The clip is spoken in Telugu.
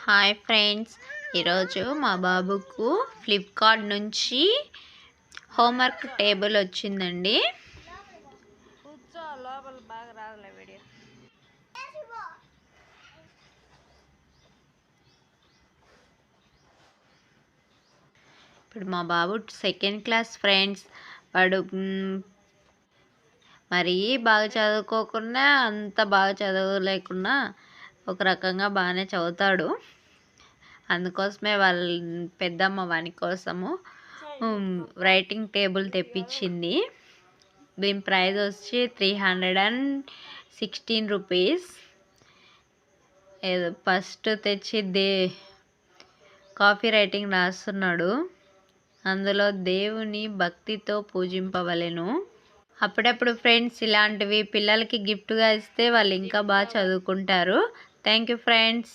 హాయ్ ఫ్రెండ్స్, ఈరోజు మా బాబుకు ఫ్లిప్కార్ట్ నుంచి హోంవర్క్ టేబుల్ వచ్చిందండి. ఇప్పుడు మా బాబు సెకండ్ క్లాస్ ఫ్రెండ్స్. వాడు మరీ బాగా చదువుకోకుండా అంత బాగా చదవలేకున్నా ఒక రకంగా బాగానే చదువుతాడు. అందుకోసమే వాళ్ళ పెద్దమ్మ వాని కోసము రైటింగ్ టేబుల్ తెప్పించింది. దీని ప్రైస్ వచ్చి 316 రూపీస్. ఏదో ఫస్ట్ తెచ్చి కాపీ రైటింగ్ రాస్తున్నాడు. అందులో దేవుని భక్తితో పూజింపవలెను. అప్పుడప్పుడు ఫ్రెండ్స్ ఇలాంటివి పిల్లలకి గిఫ్ట్గా ఇస్తే వాళ్ళు ఇంకా బాగా చదువుకుంటారు. Thank you friends.